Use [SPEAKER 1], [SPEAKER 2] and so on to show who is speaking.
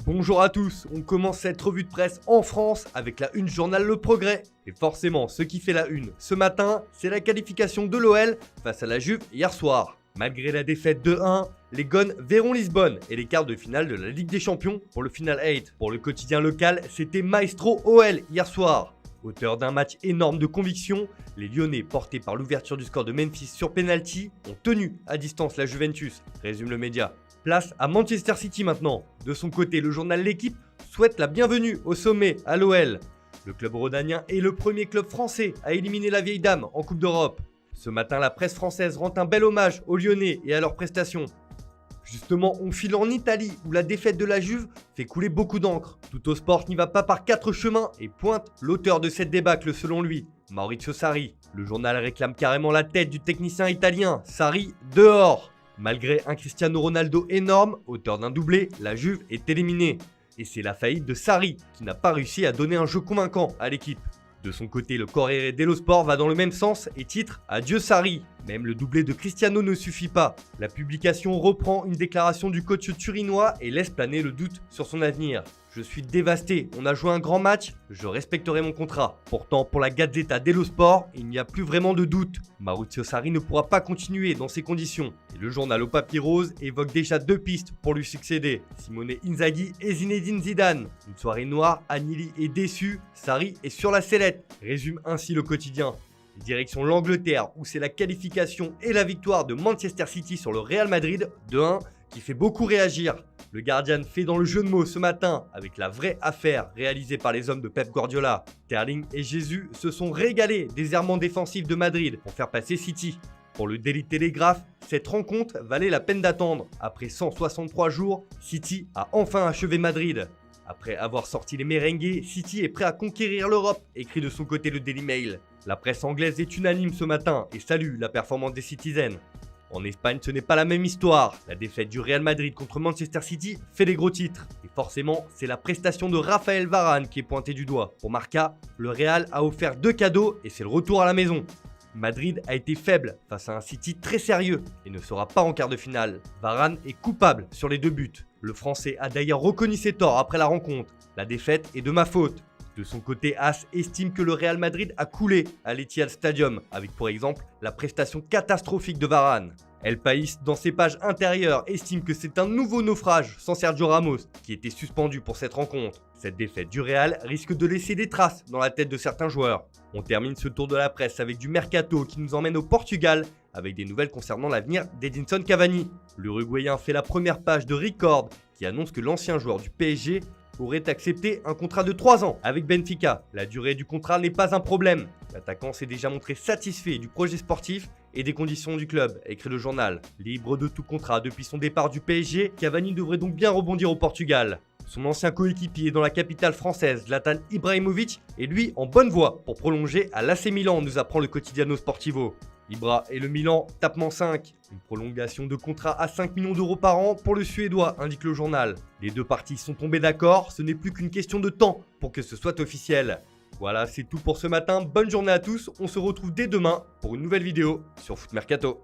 [SPEAKER 1] Bonjour à tous, on commence cette revue de presse en France avec la une journal Le Progrès. Et forcément, ce qui fait la une ce matin, c'est la qualification de l'OL face à la Juve hier soir. Malgré la défaite 2-1, les Gones verront Lisbonne et les quarts de finale de la Ligue des Champions pour le Final 8. Pour le quotidien local, c'était Maestro OL hier soir. Auteur d'un match énorme de conviction, les Lyonnais, portés par l'ouverture du score de Memphis sur penalty, ont tenu à distance la Juventus, résume le média. Place à Manchester City maintenant. De son côté, le journal L'Équipe souhaite la bienvenue au sommet à l'OL. Le club rhodanien est le premier club français à éliminer la vieille dame en Coupe d'Europe. Ce matin, la presse française rend un bel hommage aux Lyonnais et à leurs prestations. Justement, on file en Italie où la défaite de la Juve fait couler beaucoup d'encre. Tuttosport n'y va pas par quatre chemins et pointe l'auteur de cette débâcle selon lui, Maurizio Sarri. Le journal réclame carrément la tête du technicien italien, Sarri dehors. Malgré un Cristiano Ronaldo énorme, auteur d'un doublé, la Juve est éliminée. Et c'est la faillite de Sarri qui n'a pas réussi à donner un jeu convaincant à l'équipe. De son côté, le Corriere dello Sport va dans le même sens et titre « Adieu Sarri ». Même le doublé de Cristiano ne suffit pas. La publication reprend une déclaration du coach turinois et laisse planer le doute sur son avenir. Je suis dévasté, on a joué un grand match, je respecterai mon contrat. Pourtant, pour la Gazzetta dello Sport, il n'y a plus vraiment de doute. Maurizio Sarri ne pourra pas continuer dans ces conditions. Et le journal au papier rose évoque déjà deux pistes pour lui succéder. Simone Inzaghi et Zinedine Zidane. Une soirée noire, Agnelli est déçu, Sarri est sur la sellette, résume ainsi le quotidien. Direction l'Angleterre où c'est la qualification et la victoire de Manchester City sur le Real Madrid 2-1 qui fait beaucoup réagir. Le Guardian fait dans le jeu de mots ce matin avec la vraie affaire réalisée par les hommes de Pep Guardiola. Sterling et Jesus se sont régalés des errements défensifs de Madrid pour faire passer City. Pour le Daily Telegraph, cette rencontre valait la peine d'attendre. Après 163 jours, City a enfin achevé Madrid. Après avoir sorti les merengues, City est prêt à conquérir l'Europe, écrit de son côté le Daily Mail. La presse anglaise est unanime ce matin et salue la performance des Citizens. En Espagne, ce n'est pas la même histoire. La défaite du Real Madrid contre Manchester City fait des gros titres. Et forcément, c'est la prestation de Raphaël Varane qui est pointée du doigt. Pour Marca, le Real a offert deux cadeaux et c'est le retour à la maison. Madrid a été faible face à un City très sérieux et ne sera pas en quart de finale. Varane est coupable sur les deux buts. Le Français a d'ailleurs reconnu ses torts après la rencontre. La défaite est de ma faute. De son côté, As estime que le Real Madrid a coulé à l'Etihad Stadium, avec pour exemple la prestation catastrophique de Varane. El País, dans ses pages intérieures, estime que c'est un nouveau naufrage sans Sergio Ramos, qui était suspendu pour cette rencontre. Cette défaite du Real risque de laisser des traces dans la tête de certains joueurs. On termine ce tour de la presse avec du mercato qui nous emmène au Portugal, avec des nouvelles concernant l'avenir d'Edinson Cavani. L'Uruguayen fait la première page de Record, qui annonce que l'ancien joueur du PSG aurait accepté un contrat de 3 ans avec Benfica. La durée du contrat n'est pas un problème. L'attaquant s'est déjà montré satisfait du projet sportif et des conditions du club, écrit le journal. Libre de tout contrat depuis son départ du PSG, Cavani devrait donc bien rebondir au Portugal. Son ancien coéquipier dans la capitale française, Zlatan Ibrahimovic, est lui en bonne voie pour prolonger à l'AC Milan, nous apprend le Quotidiano Sportivo. Ibra et le Milan tapent 5. Une prolongation de contrat à 5 millions d'euros par an pour le Suédois, indique le journal. Les deux parties sont tombées d'accord, ce n'est plus qu'une question de temps pour que ce soit officiel. Voilà, c'est tout pour ce matin, bonne journée à tous, on se retrouve dès demain pour une nouvelle vidéo sur Foot Mercato.